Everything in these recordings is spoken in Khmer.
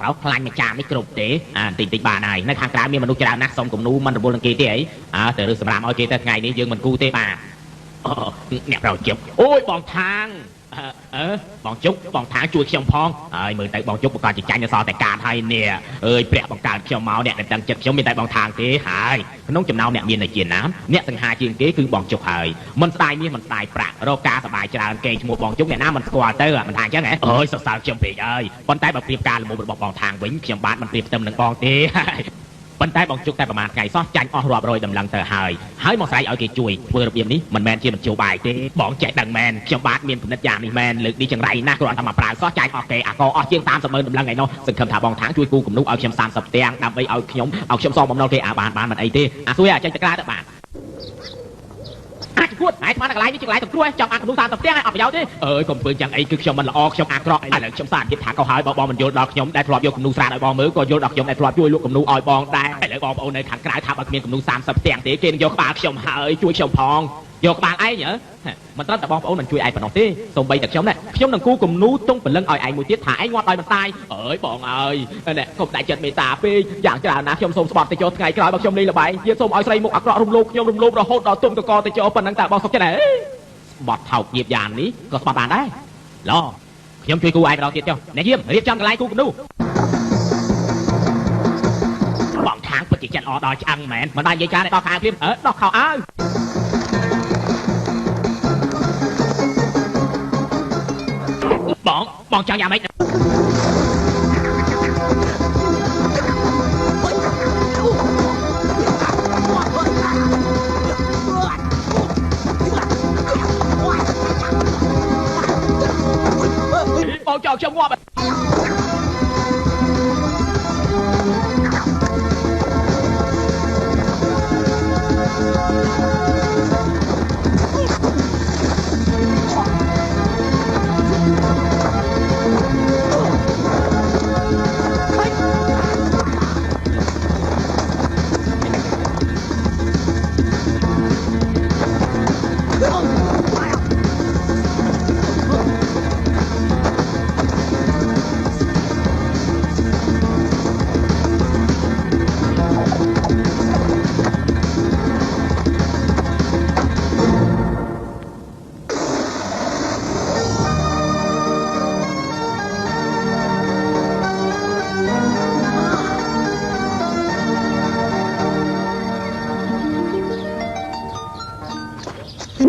bảo khăn mà cha mấy cục để tình tình bà này nó thang cái miếng mà nuôi chả nát xong cùng nu mình được buồn đăng ký thế ấy từ từ làm ôi kia tới ngàyนี้dương mình cu tê bà nẹp rồi chụp ôi bọn thang bọn chúc bọn thang chui trong phong mười tại bọn chúc bọn con chỉ tranh cho so tại càn hay nè ơi bẹt bọn càn trong máu nè để tăng chật trong miền tại bọn thang thế hài nông chầm nào nè miền này chiến nám nè từng hai chiến kế cứ bọn chúc hài mình tài miền mình tài bạc rô caสบาย tràn kê một bọn chúc nè nám mình qua tới mình thang chứ nghe ơi sao sao trong việc ơi con tay bọn tiệp ca là một bọn thang vĩnh trong bán mình tiệp tâm đừng bọn thế bánh tay bọn chúc tayประมาณไงซ้อจันอรอบโรยดำลังเตอหายมองสายเอาเกจุยเพื่อระเบียบนี้มันแมนเชียมันโจบายเต้บอกใจดังแมนเชียบาสเมียนผมนัดยามีแมนหรือดีจังไรน่ากลัวทำมาปลาซ้อจันออกเกะก็ออกเชียงตามเสมอดำลังไงเนาะซึ่งคำถามบองทางช่วยกูกับนุ๊กเอาเชียงสามสับเตียงดำไปเอาเขียมเอาเชียงซองบอมนอเกะบานมันไอเต้ช่วยใจจะกล้าตะบานพูดหายมาอะไรนี่จังไรตบกล้วยจังอักนุสานตบเตี้ยให้ออกไปยาวดิผมปืนจังไอ้คือชมมันละออกชมอักรอไอ้เหลือชมสานยึดถาเขาหายบอมันโยนดอกชมได้พลอบโยนกับนุสานไอ้บอมือก็โยนดอกชมได้พลอบช่วยลูกกับนุออยบองได้ไอ้เหลือบอเอาในถังกลายทับอักเมียนกับนุสานสับเตี้ยเตะเกณฑ์โยกปากชมหายช่วยชมพองโยกปากไอ้เหรอมันตั้งแต่บอเอาหนังช่วยไอ้ปนอที่ส่งใบจากชมเนี่ยชมหนังกูกับนุต้องเป็นเรื่องไอ้มวยเตี้ยถ่ายไอ้งอดไอ้มันตายบองเนี่ยผมได้เจ็ดเมตาปีอย่างจะนะชมส่งสปอร์ตแต่โจไงกลายบักชมนี่ละใบยืดส่งเอาใส่หมวกอักรอรุมลูกยมรุมลูกเราโหดเราตุ้มตะกอแต่โจเป็นนังแต่บอลสักจะไหนบอดเท่าเยียบยานนี้ก็สปาบานได้รอขยมช่วยกูไอ้เราเตี้ยเจ้าเนี่ยเยี่ยมเรียบจำกันไรกูกันดูบองทางปฏิจันอดอยจังแมนมันได้ยัยจ้าในดอกขาวคลิปดอกขาวบองจังยาไม่bong tròn trong hoa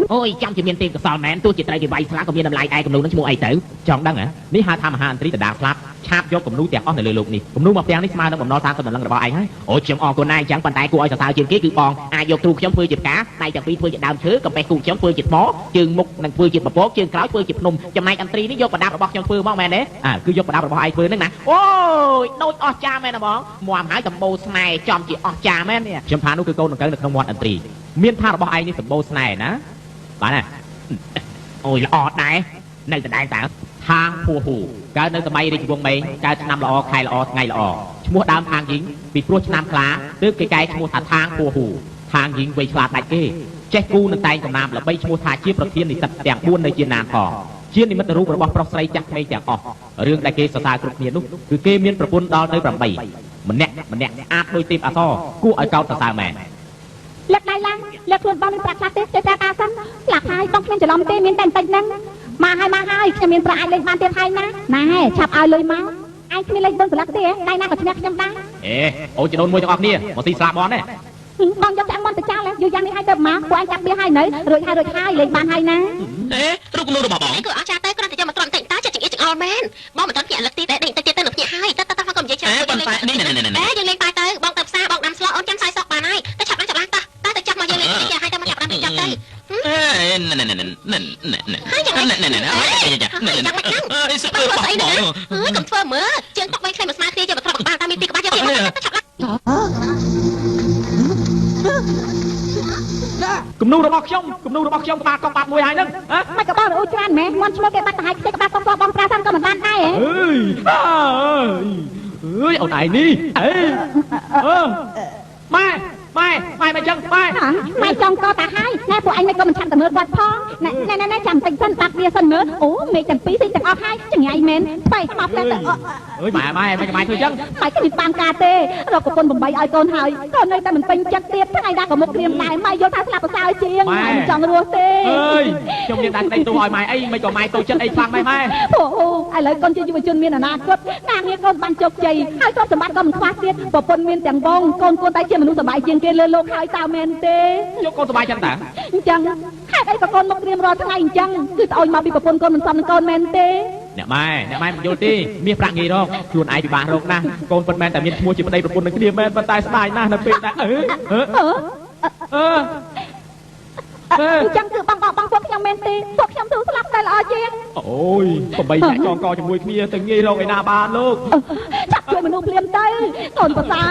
ôi trong chỉ miền tiền của sòn mẹn tôi chỉ tay cái vay phá của miền làm lại ai cùng nuôi nó mua ai tử chọn đăng hả ní hai tham hai tí từ đào phá chạp vô cùng nuôi tiền on này lừa lục nè cùng nuôi một tiền ní smile nó còn no sang còn lần là bao ai hết ôi chấm on con này chẳng bàn tay của ai sao trên kia cứ bòn ai vô tu chấm phơi chụp cá đây chẳng phi phơi chụp đào thứ còn bé cùng chấm phơi chụp bó chừng mục năng phơi chụp bắp bó chừng cáo phơi chụp nùng chấm này anh tri ní vô và đào bọc chấm phơi bó mẹ đấy cứ vô và đào bọc ai phơi nữa nè ôi đôi o cha mẹ nó bó mồm hái tầm bô này chom chỉ o cha mẹ nè chấm phá nó cứ câu nó cái được không mòn anh tri miên tha bọc ai ní tầm bô này nè bạn nè ôi là ọt này này là đại tảng thang phù hủ cái nơi tầm bay đi chụp vòng mây cái năm là ọt hai là ọt ngày là ọt mua đam thang dính bị pro nam khá tức cái mua thả thang phù hủ thang dính về phạt đại kê che cu nâng tay của nam là bay mua thả chiếc đầu tiên thì tập đèn buôn nơi trên nàn cỏ chiếc này mất rú của bọc pro say chắc hay chẳng ọt riêng đại kê sờ sai cực miền lúc cứ kê miên pro buôn đo nơi bằng bảy mình nẹt áp đôi tim à to cu ở cao sờ sai mẹเล็กได้ลังเล็กส่วนบ้านเป็นปลาคลาสเต้จะอาซันหลักไทยต้องเพียงจะล้อมเต้มีนแต่งแต่งนั่งมาให้จะมีปลาเล็กบ้านเตี้ยไทยนะนายฉับเอาเลยมั้งไอ้ที่มีเล็กบนสุลักเต้ได้น่าก็ชนะยังได้โอ้จะโดนมวยจะออกเนี่ยมาตีสลับบอลเนี่ยบองยกจังบอลตะจ้าแล้วอยู่ยังนี่ให้เติมมาควายจับเบี้ยให้ไหนรวยให้เล็กบ้านให้นะลูกนูดูบอกไอ้กูอาจารย์เต้ก็จะมาตรอนแต่งตาจะจิงจิงออลแมนบองมันตอนเขียนลักตีแต่เด็กแต่เต้นหนุกเขียให้ตาฟังก่อนเยอะเฉยบอลไปนี่ยังเล็กไปเต้บองเติมซาบองดำสโลว์อ้อนจันไซซอกมาให้แต่ฉับล้างตาแต่จับมาเยอะเลยจะให้ตามาจับดำจับเต้cầm phơ mỡ chân tóc bay khai mà smart kia cho mà thằng bà ta mi tì của ba cho cùng nu bọc trong ba con bạc mùi hai nâng mày có bao ôi chan mẹ ngon chưa cái bát hai cái bát con bom ra sang có mình ban tay ơi ồn ải đi mày តែចឹងម៉ែ ម៉ែចង់កតាហើយណែពួកឯងមិនក៏មិនឆាប់តែមើលគាត់ផងណែចាំតិចសិនបាត់វាសិនមើលអូមេទាំងពីរស៊ីទាំងអស់ហើយចង្អៃមែនស្បៃមកផ្លែទៅអើយម៉ែមិនម៉ែធ្វើចឹងម៉ែគេមិនបានការទេរកប្រពន្ធ8ឲ្យកូនហើយកូននៅតែមិនពេញចិត្តទៀតថ្ងៃណាក៏មុខក្រៀមដែរម៉ែយល់ថាស្លាប់ប្រសើរជាងម៉ែមិនចង់រស់ទេអើយខ្ញុំមានដាក់ក្តីទោសឲ្យម៉ែអីមិនក៏ម៉ែតូចចិត្តអីខ្លាំងម៉ែអូឥឡូវកូនជាយុវជនមានអនាគតការងារកូនបានជោគជ័យហើយទ្រព្យសម្បត្តិក៏មិនខ្វះទៀតប្រពន្ធមានទាំងបងកូនតែជាមនុស្សសប្បាយជាងគេលើលោកហើយតើមែនទេយកកូនសប្បាយចឹងតើអញ្ចឹងហេតុអីក៏កូនមកក្រៀមរាល់ថ្ងៃអញ្ចឹងគឺត្អូញមកពីប្រពន្ធកូនមិនសមនឹងកូនមែនទេអ្នកម៉ែមិនយល់ទេមាសប្រាក់ងាយរកខ្លួនឯងពិបាករកណាស់កូនពិតមែនតែមានឈ្មោះជាប្តីប្រពន្ធនឹងគ្នាមែនប៉ុន្តែស្ដាយណាស់នៅពេលដែលអញ្ចឹងគឺបងពួកខ្ញុំមែនទេពួកខ្ញុំទូស្លាប់តែល្អជាងអូយ8អ្នកចងកជាមួយគ្នាទៅងាយរកឯណាបានលោកចាប់ជួយមនុស្សភ្លាមទៅកូនប្រសារ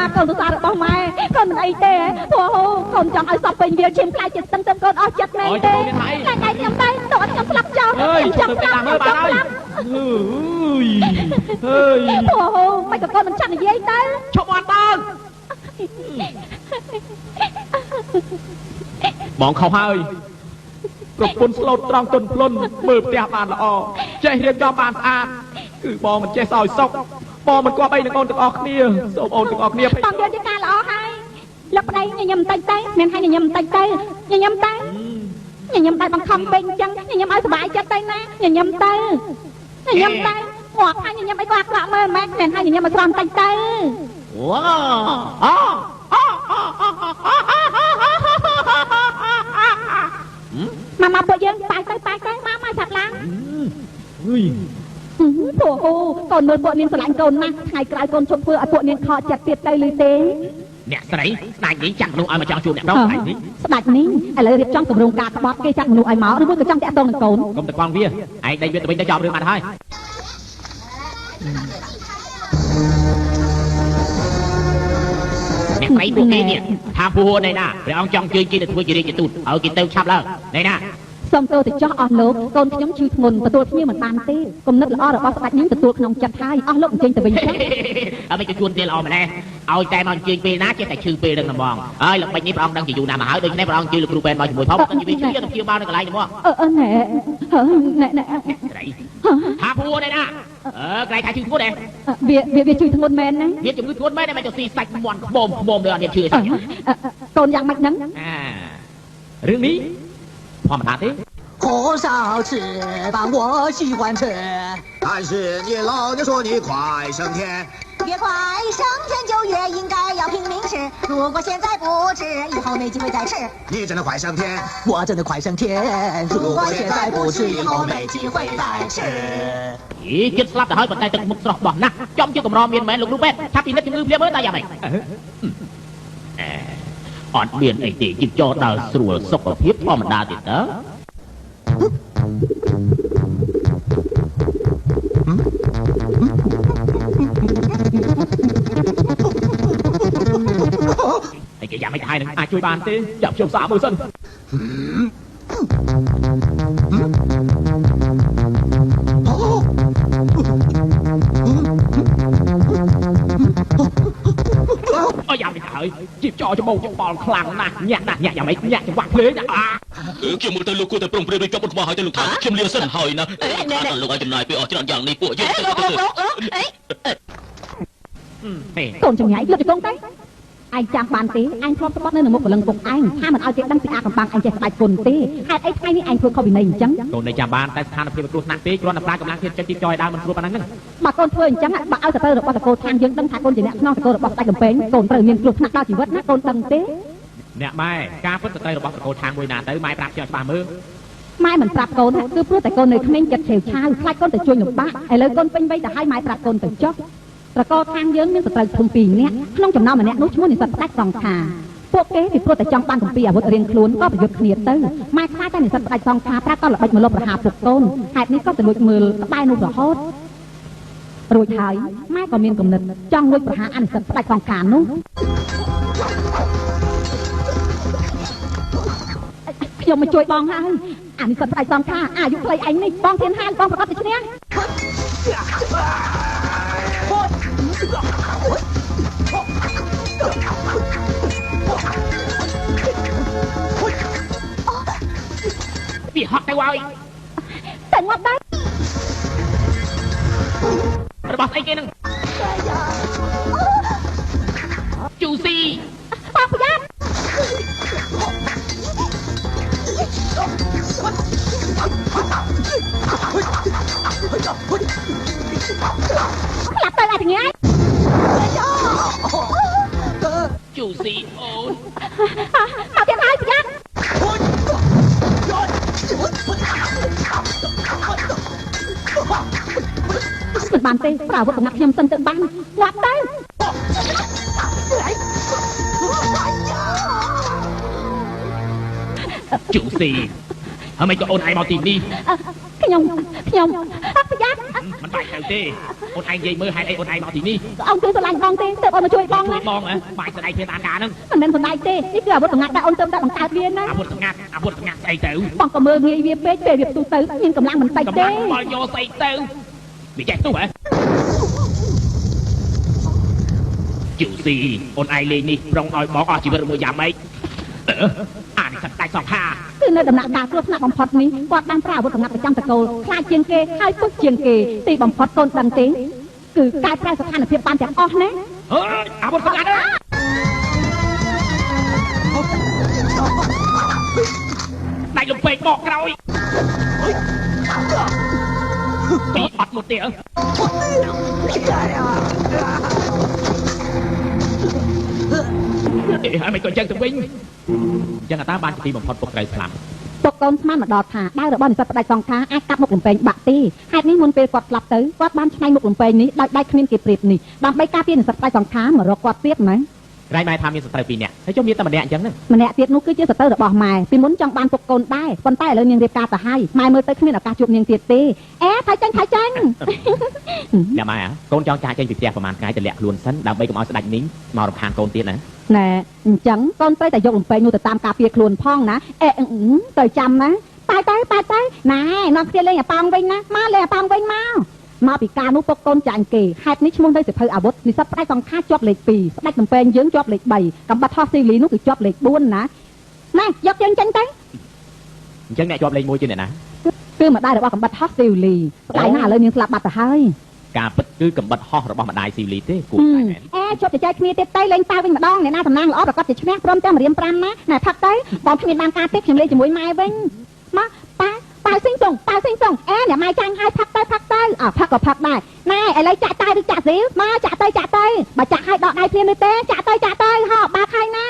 បស់ម៉ែកូនមិនអីទេព្រោះកូនចង់ឲ្យសពពេញវាឈាមខ្លាចចិត្តស្ទឹងកូនអស់ចិត្តមែនទេតែខ្ញុំទៅទៅខ្ញុំស្លាប់ចោលចាំស្លាប់មើលបានហើយព្រោះមិនក៏កូនមិនចាត់និយាយទៅឈប់អត់បានបងខុសហើយប្រពន្ធស្លូតត្រង់ទន់ភ្លន់មើលផ្ទះបានល្អចេះរៀបចំបានស្អាតគឺបងមិនចេះសោយសុខបងមិនគប្បីនឹងអូនទាំងអស់គ្នាសូមអូនទាំងអស់គ្នាបងយកជាការល្អហើយលោកប្តីញញឹមតិចទៅមានឲ្យញញឹមតិចទៅញញឹមតែបង្ខំពេកអញ្ចឹងញញឹមឲ្យសុបាយចិត្តទៅណាញញឹមតែគាត់ឲ្យញញឹមអីក៏អាក្រក់មើលម៉ែមានឲ្យញញឹមឲ្យស្រន់តិចទៅវ៉ាម៉ាពួកយើងបាយទៅម៉ាឆាប់ឡើងអើយព្រោះកូនមើលពួកនាងស្រឡាញ់កូនណាស់ថ្ងៃក្រោយកូនជប់ធ្វើឲ្យពួកនាងខកចិត្តទៀតទៅឬទេអ្នកស្រីស្ដេចនេះចាក់មនុស្សឲ្យមកចង់ជួបអ្នកប្រុសស្ដេចនេះឥឡូវរៀបចំគម្រោងការក្បត់គេចាក់មនុស្សឲ្យមកឬមួយក៏ចង់តាក់ទងនឹងកូនកុំតកង់វាឯងដេញវាទៅវិញទៅចប់រឿងបាត់ហើយអ្នកស្រីពួកគេនេះថាពូហួរណែណាព្រះអង្គចង់ជើញគេទៅធ្វើជារាជទូតឲ្យគេទៅឆាប់ឡើងណែណាសូមទោសទៅចោះអស់លោកកូនខ្ញុំឈឺធ្ងន់ទទួលភ្ញៀវមិនបានទេគំនិតល្អរបស់ស្ដេចនាងទទួលក្នុងចិត្តហើយអស់លោកអញ្ជើញទៅវិញចុះអត់មិនជួនទេល្អម្ល៉េះឲ្យតែមកអញ្ជើញពេលណាចេះតែឈឺពេលនឹងហ្មងហើយល្បិចនេះព្រះអង្គដឹងជាយូរណាស់មកហើយដូច្នេះព្រះអង្គអញ្ជើញលោកគ្រូពេទ្យមកជាមួយផងនិយាយឈឺទៅព្យាបាលនៅកន្លែងនេះមកណែថាពូណែណាកន្លែងថាឈឺធ្ងន់ទេវាឈឺធ្ងន់មែនណាវាជំងឺធ្ងន់មែនតែមិនទៅស៊ីសាច់មាន់ខ្មុំលើអត់មានឈឺទេកូនយ៉ាងម៉េចហ្នឹងរឿងនេះធម្មតាទេ火烧翅膀我喜欢吃，但是你老娘说你快升天，越快升天就越应该要拼命吃。如果现在不吃，以后没机会再吃。你真的快升天，我真的快升天。如果现在不吃，以後沒機會再吃。គិតស្លាប់ទៅហើយប៉ុន្តែទឹកមុខស្រស់បោះណាស់ចំជាកម្រមានមែនលោកគ្រូពេទ្យថាពិនិត្យជំងឺភ្លាមមើលតែយ៉ាងម៉េចអត់មានអីទេយើងចូលដល់ស្រួលសុខភាពធម្មតាទៀតតើតែគេយ៉ាងម៉េចហើយនឹងអាចជួយបានទេចាប់ខ្ញុំសាកមើលសិនអើយយ៉ាងម៉េចហើយជីបចោច្បោកច្បល់ខ្លាំងណាស់ញាក់យ៉ាងម៉េចញាក់ចង្វាក់ភ្លេងខ្ញុំមើលទៅលោកគួរតែប្រុងប្រយ័ត្នជាប់មុខមកឲ្យទៅលោកថាខ្ញុំលាសិនហើយណាលោកឲ្យចំណាយពេលអស់ច្រើនយ៉ាងនេះពួកយើងកូនចំណាយលុបទៅកងទៅឯងចាំបានទេឯងធ្លាប់ស្បត់នៅមុខកលឹងពុកឯងថាមិនឲ្យគេដឹងពីអាកំបាំងឯងចេះស្ដាច់គុណទេហេតុអីថ្ងៃនេះឯងធ្វើខុសវិន័យអញ្ចឹងកូននៅចាំបានតែស្ថានភាពគ្រោះថ្នាក់ទេគ្រាន់តែប្រើកម្លាំងជាតិចិត្តទីចយដើមមិនស្រួលប៉ុណ្ណឹងហ្នឹងបើកូនធ្វើអញ្ចឹងបើឲ្យសត្រូវរបស់តកូលខាងយើងដឹងថាកូនជាអ្នកក្នុងតកូលរបស់ស្ដេចកំពែងកូនត្រូវមានគ្រោះថ្នាក់ដល់ជីវិតណាកូនដឹងទេអ្នកម៉ែការពិតសត្រូវរបស់តកូលខាងមួយណាទៅម៉ែប្រាប់ខ្ញុំច្បាស់មើលម៉ែមិនប្រាប់កូនគឺព្រោះតែកូននៅក្មេងចិត្តឆេវឆាវខ្លាចកូនទៅជួយលំបាកឥឡូវកូនពេញវ័យទៅឲ្យម៉ែប្រាប់កូនទៅចុះតកូលខាងយើងមានសត្រូវធំ2នាក់ក្នុងចំណោមម្នាក់នោះឈ្មោះនិស្សិតស្ដេចសង្ខាពួកគេពីព្រោះតែចង់បានកម្ពីអាវុធរៀងខ្លួនក៏ប្រយុទ្ធគ្នាទៅម៉ែខ្លាចតែនិស្សិតស្ដេចសង្ខាប្រាប់ក៏ល្បិចមកលុបប្រហារពុកកូនហេតុនេះក៏ទៅលួចមើលក្បែរនោះរហូតរួចហើយម៉ែក៏មានគំនិតចង់លួចប្រហារអនិស្សិតស្ដេចសង្ខានោះខ្ញុំមកជួយបងហើយអានិស្សិតស្ដេចសង្ខាអាយុខ្លីឯងនេះបងធានហានបងប្រកាសទៅឈ្នះ ទៅឲ្យ តែងាប់ដែរ របស់ស្អីគេនឹងជូស៊ី បងប្រយ័ត្នខ្លាប់ទៅអាទាំងនេះ ជូស៊ីអូន មកទៀតហើយប្រយ័ត្នមិនបានទេប្រើអាវុធរបស់ខ្ញុំសិនទៅបានងាប់ទៅ ជូស៊ីហើយមិនក៏អូនឯងមកទីនេះ ខ្ញុំប្រយ័ត្ន មិនបាច់ទៅទេអូនឯងនិយាយមើលហេតុអីអូនឯងមកទីនេះ អូនគឺស្រឡាញ់បងទេទើបអូនមកជួយបងណា បងហ៎បាច់ស្ដីគ្នាតាមការហ្នឹង មិនមែនសំដែងទេនេះគឺអាវុធសម្ងាត់ដែលអូនទៅតែបង្កើតវាណា អាវុធស្ងាត់ស្អីទៅ បងក៏មើលងាយវាពេកពេលវាផ្ទុះទៅមានកម្លាំងមិនតិច កម្ ទេ លាំងបើយកស្អីទៅវាចេះទុះហ៎ជូស៊ីអូនឯងលេងនេះប្រុងឲ្យបងអស់ជីវិតមួយយ៉ាងម៉េចអានេះសិតដាច់សងខា គឺនៅដំណាក់កាលគ្រោះថ្នាក់បំផុតនេះគាត់បានប្រើអាវុធសម្ងាត់ប្រចាំតកូលខ្លាចជាងគេហើយពុះជាងគេទីបំផុតកូនដឹងទេគឺកែប្រែស្ថានភាពបានទាំងអស់ណា អើយអាវុធស្ងាត់ដៃលំពេកបកក្រោយពីអត់មកទៀតហើយមិនក៏ចឹងទៅវិញចឹងអាតាបានជាទីបំផុតពុកត្រូវស្លាប់ ពុកកូនស្មានមកដល់ថាដៃរបស់និស្សិតផ្ដាច់សងខាអាចកាប់មុខលំពេងបាក់ទេហេតុនេះមុនពេលគាត់ស្លាប់ទៅគាត់បានឆ្នៃមុខលំពេងនេះដោយដៃគ្មានគេព្រៀបនេះដើម្បីការពារនិស្សិតផ្ដាច់សងខាមករកគាត់ទៀតណា ក្រែងម៉ែថាមានសត្រូវ2នាក់ហើយចុះមានតែម្នាក់អញ្ចឹងហ្នឹង ម្នាក់ទៀតនោះគឺជាសត្រូវរបស់ម៉ែពីមុនចង់បានពុកកូនដែរប៉ុន្តែឥឡូវនាងរៀបការទៅហើយម៉ែមើលទៅគ្មានឱកាសជួបនាងទៀតទេអេថៃចាញ់ អ្នកម៉ែកូនចង់ចាក់ចេញពីផ្ទះប្រហែលថ្ងៃទៅលាក់ខ្លួនសិនដើម្បីកុំឲ្យស្ដាច់មីងមករំខានកូនទៀតណា ណែអញ្ចឹងកូនត្រូវតែយកលំពេងនោះទៅតាមការពារខ្លួនផងណាអេទៅចាំណាបាយទៅណែនាំគ្នាលេងអាប៉ោងវិញណាមកលេងអាប៉ោងវិញមកពីការនោះពុកកូនចាញ់គេហេតុនេះឈ្មោះនៅសិភៅអាវុធនិស្សិតផ្ដាច់សង្ខាជាប់លេខ2ស្ដាច់លំពេងយើងជាប់លេខ3កំបាត់ហោះស៊ីលីនោះគឺជាប់លេខ4ណាណែយកយើងចេញទៅ អញ្ចឹងអ្នកជាប់លេខ1ជាអ្នកណា គឺម្ដាយរបស់កំបាត់ហោះស៊ីលីស្ដាយណាឥឡូវនាងស្លាប់បាត់ទៅហើយ ការពិតគឺកំបិតហោះរបស់ម្ដាយស៊ីលីទេគួរតែមែន អេជាប់ចែកគ្នាទៀតទៅលេងតាវិញម្ដងអ្នកណាតំណាងល្អប្រកាសជាឈ្នះព្រមទាំងរៀម5ណាណែផឹកទៅបងគ្មានបានការទេខ្ញុំលេងជាមួយម៉ែវិញមកប៉ាស៊ីងសុងអេអ្នកម៉ែចាញ់ឲ្យផឹកទៅអើផឹកក៏ផឹកដែរណែឥឡូវចាក់តែឬចាក់ស៊ីលមកចាក់ទៅបើចាក់ឲ្យដកដៃព្រាននោះទេចាក់ទៅហោបាក់ហើយណា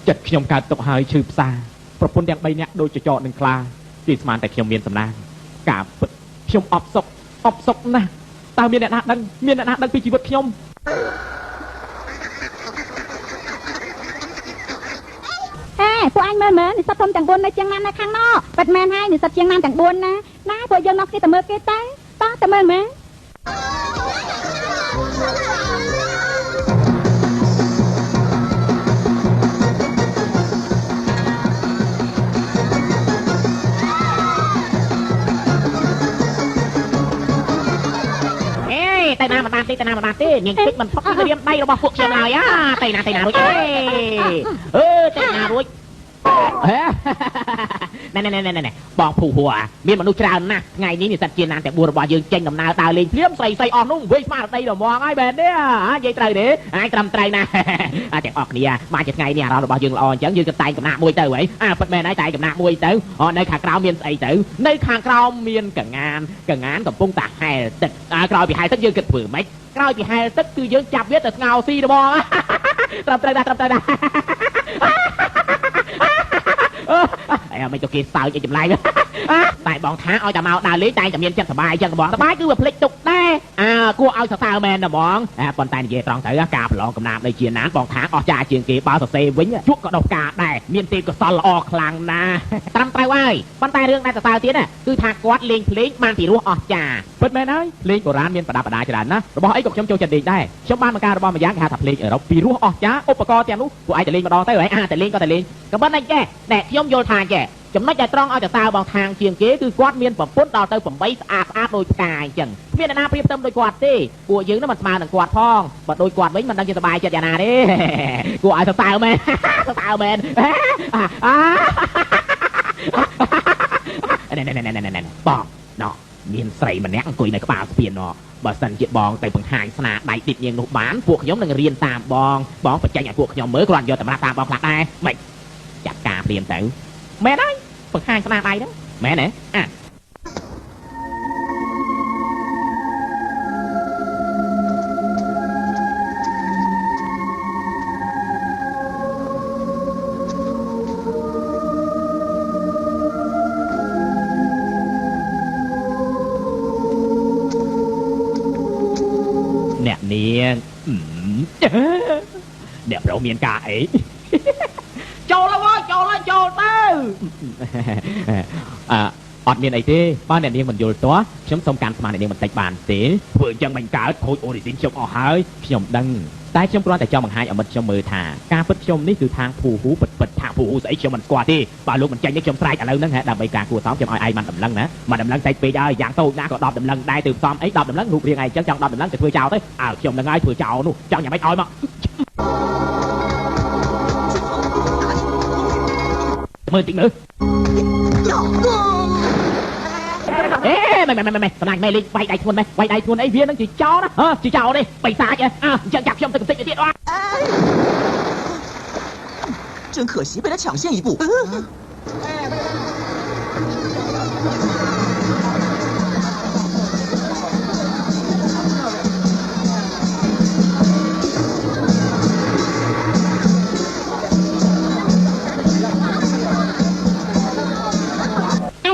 ចិត្តខ្ញុំកើតទុកហើយឈឺផ្សាប្រពន្ធទាំង3នាក់ដូចចចកនឹងខ្លាគេស្មានតែខ្ញុំមានសំណាងការពិតខ្ញុំអបសុកណាស់តើមានអ្នកណាដឹងពីជីវិតខ្ញុំ ពួកអញមើលនិស្សិតធំទាំង4នៅជាងណាននៅខាងណោប៉ិតមែនហើយនិស្សិតជាងណានទាំង4ណាពួកយើងមកគ្នាទៅមើលគេទៅតើមើលមែន តែណាមិនបានទេនាងតិចមិនផុកពីរៀមដៃរបស់ពួកខ្ញុំហើយតែណារួចតែណារួចណែបងភូហួរមានមនុស្សច្រើនណាស់ថ្ងៃនេះនិស្សិតជាណានតែ4របស់យើងចេញដំណើរដើរលេងភ្លាមស្អីអស់នោះវិញស្មារតីរមងហើយបែបនេះនិយាយត្រូវទេអាចត្រឹមត្រូវណាស់ទាំងអស់គ្នាមកជាថ្ងៃនេះអារម្មណ៍របស់យើងល្អអញ្ចឹងយើងក៏តែងកំណាក់មួយទៅហីពិតមែនហើយតែកំណាក់មួយទៅនៅខាងក្រៅមានស្អីទៅនៅខាងក្រៅមានកងានកំពុងតែហែលទឹកក្រោយពីហែលទឹកយើងគិតធ្វើម៉េចក្រោយពីហែលទឹកគឺយើងចាប់វាទៅស្ងោរស៊ីរបស់ត្រឹមត្រូវដែរមិនទៅគេសើចចម្លែកតែបងថាឲ្យតែមកដើរលេងតែមានចិត្តសប្បាយចឹងបងសប្បាយគឺវាភ្លេចទុកដែរគួរឲ្យសរសើរមែនណាបងប៉ុន្តែនិយាយត្រង់ទៅការប្រឡងកំណាព្យនៅជាណានបងថាអស់ចាជាងគេបើសរសេរវិញជក់ក៏ដោះការដែរមានទេពកោសលល្អខ្លាំងណាស់ត្រឹមត្រូវហើយប៉ុន្តែរឿងដែលសរសើរទៀតគឺថាគាត់លេងភ្លេងបានពីរោះអស់ចាពិតមែនហើយលេងបុរាណមានប្រដាប់ប្រដាច្រើនណាស់របស់អីក៏ខ្ញុំចូលចិត្តលេងដែរខ្ញុំបានមកការរបស់ម្យ៉ាងគេហៅថាភ្លេងអឺរ៉ុបពីរោះអស់ចាឧបករណ៍ទាំងនោះពួកឯងតែលេងម្ដងទៅហើយតែលេងក៏តែលេងក៏ប៉ុន្តែចេះតែខ្ញុំយល់ថាចេះ ចំណុចដែលត្រង់ឲ្យតែសើបងខាងជាងគេគឺគាត់មានប្រពន្ធដល់ទៅ8ស្អាតស្អាតដូចផ្កាអញ្ចឹងមានអ្នកណាប្រៀបផ្ទឹមដូចគាត់ទេពួកយើងនឹងមិនស្មើនឹងគាត់ផងបើដូចគាត់វិញមិនដឹងជាសប្បាយចិត្តយ៉ាងណាទេគួរឲ្យសើមែនសើមែនណែបងណោះមានស្រីម្នាក់អង្គុយនៅក្បាលស្ពានណោះបើសិនជាបងទៅបង្ហាញស្នាដៃទីនាងនោះបានពួកខ្ញុំនឹងរៀនតាមបងបញ្ចេញឲ្យពួកខ្ញុំមើលគ្រាន់យកតម្រាប់តាមបងខ្លះដែរមិនចាត់ការព្រាមទៅមែនហើយបង្ហាញស្នាដៃហ្នឹងមែនទេអ្នកនាងអ្នកប្រុសមានការអីចូលទៅអត់មានអីទេបើអ្នកនាងមិនយល់ទាស់ខ្ញុំសូមកាន់ស្មានអ្នកនាងបន្តិចបានទេធ្វើអញ្ចឹងមិនកើតខូចអូរីស៊ីនខ្ញុំអស់ហើយខ្ញុំដឹងតែខ្ញុំគ្រាន់តែចង់បង្ហាញឲ្យមិត្តខ្ញុំមើលថាការពិតខ្ញុំនេះគឺທາງភូហ៊ូពិតថាភូហ៊ូស្អីខ្ញុំមិនស្គាល់ទេបើលោកមិនចាញ់នេះខ្ញុំស្រែកឥឡូវហ្នឹងដើម្បីការគួរសមខ្ញុំឲ្យឯងបានតម្លឹងណាមកតម្លឹងតិចពេកហើយយ៉ាងតូចណាក៏10តម្លឹងដែរទៅផ្សំអី10តម្លឹងរូបរាងឯងអញ្ចឹងចង់10តម្លឹងទៅធ្វើចោលទៅខ្ញុំនឹងឲ្យធ្វើចោលនោះចង់យ៉ាងម៉េចឲ្យមកមើលតិចមើលមិនស្នាច់មេលេងវាយដៃធ្ងន់វាយដៃធ្ងន់អីវានឹងជាចោលណាជាចោលទេបិសាចអញ្ចឹងចាប់ខ្ញុំទៅបន្តិចទៀតអត់真可惜被他抢先一步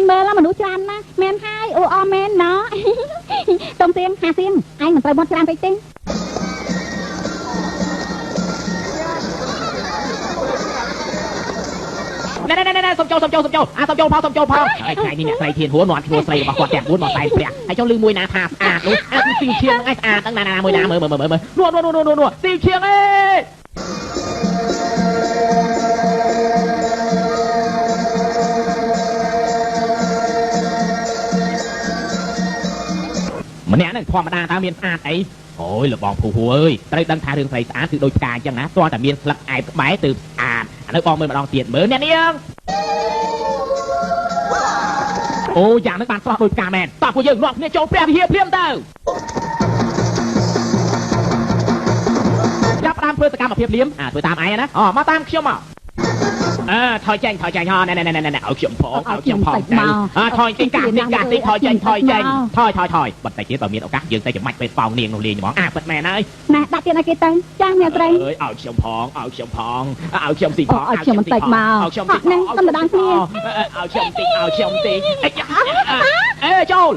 មើ了មនុស្សច្រើនណាស់មែនហើយអូអមែនណោះតុំសៀងហាសៀងឯងមិនត្រូវមាត់ច្រើនពេកទេណែសុំចូលផងហើយថ្ងៃនេះអ្នកស្រីធានហួរនាំឈ្មោះស្រីរបស់គាត់ទាំង4មកតែព្រះហើយចុះលឺមួយណាថាស្អាតនោះគឺស៊ីឈៀងហ្នឹងឯងស្អាតហ្នឹងណាមួយណាមើលនោះស៊ីឈៀងអេម្នាក់ហ្នឹងធម្មតាតើមានស្អាតអីអូយលបងភូហួរអើយត្រូវដឹងថារឿងស្រីស្អាតគឺដូចផ្កាអញ្ចឹងណាតោះតែមានស្លឹកឯបក្បែរទៅស្អាតឥឡូវបងមើលម្ដងទៀតមើលអ្នកនាងអូយ៉ាងហ្នឹងបានស្រស់ដូចផ្កាមែនតោះពួកយើងនាំគ្នាចូលព្រះវិហារព្រាមទៅចាប់ផ្ដើមធ្វើសកម្មភាពលៀមធ្វើតាមឯងណាមកតាមខ្ញុំមកថយចេញណែឲ្យខ្ញុំផងទៅថយចេញកាសតិចថយចេញបន្តិចទៀតបើមានឱកាសយើងទៅចាំាច់ពេលប៉ោងនាងនោះលេងហ្មងពិតមែនហើយណែដាក់ទៀតឲ្យគេទៅចាស់អ្នកស្រីអើយឲ្យខ្ញុំផងឲ្យខ្ញុំស៊ីផងឲ្យខ្ញុំបន្តិចមកឲ្យខ្ញុំតិចហ្នឹងទៅម្ដងគ្នាឲ្យខ្ញុំតិចចូល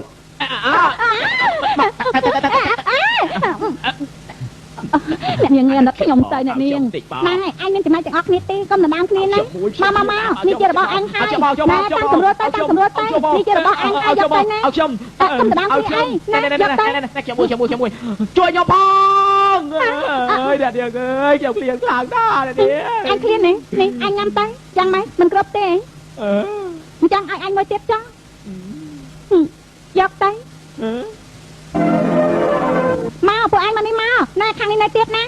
អ្នកនាងអត់ខ្ញុំទៅអ្នកនាងណែអញមានចំណែកទាំងអស់គ្នាទេកុំដណ្ដើមគ្នាណាមកនេះជារបស់អញហើយណែតាមសម្រួលទៅនេះជារបស់អញហើយយកទៅណាឲ្យខ្ញុំកុំដណ្ដើមគ្នាអីណែយកទៅជាមួយជួយខ្ញុំផងអើយអ្នកនាងអើយខ្ញុំឃ្លៀងខ្លាំងណាស់អ្នកនាងអញឃ្លៀងនេះអញញ៉ាំទៅយ៉ាងម៉េចមិនគ្រប់ទេអញ្ចឹងឲ្យអញមួយទៀតចុះយកទៅមកពួកអញមកនេះមកណែខាងនេះនៅទៀតណា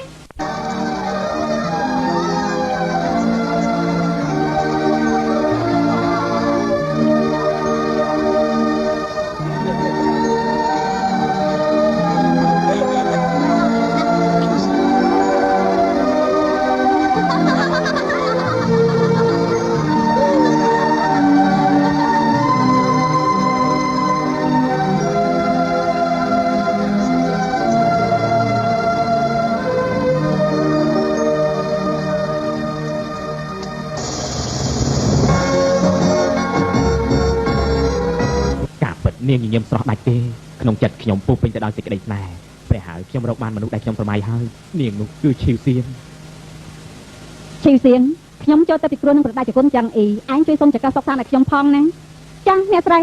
នាងញញឹមស្រស់ដាច់ទេក្នុងចិត្តខ្ញុំពុះពេញទៅដោយសេចក្តីស្នេហ៍ព្រះហើយខ្ញុំរកបានមនុស្សដែលខ្ញុំស្រមៃហើយនាងនោះគឺឈីវសៀនខ្ញុំចូលទៅពិគ្រោះនឹងប្រដាច់គុណចឹងអីឯងជួយសុំចក្រាសុខសានឲ្យខ្ញុំផងណាចាស់អ្នកស្រី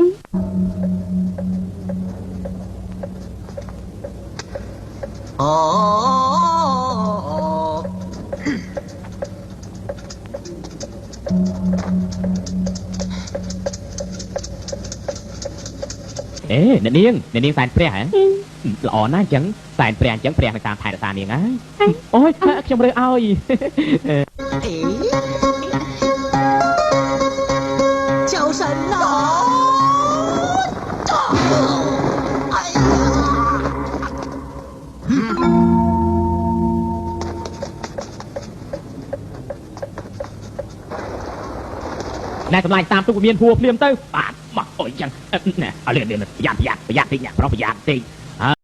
เอ๊ะเนียงแสนเปรี้ยฮะหล่อน่าจังแสนเปรี้ยจังเปรี้ยไปตามไทยตาเนียงไงโอ้ยខ្ញុំរើเอาอี叫神呐！哎呀！ นายกำลังตามตุ๊กเมียนพัวเพลียมเต้าปาดมาโอ้ยจังเนี่ยเอาเรื่องประหยัดติเนี่ยเพราะประหยัดติ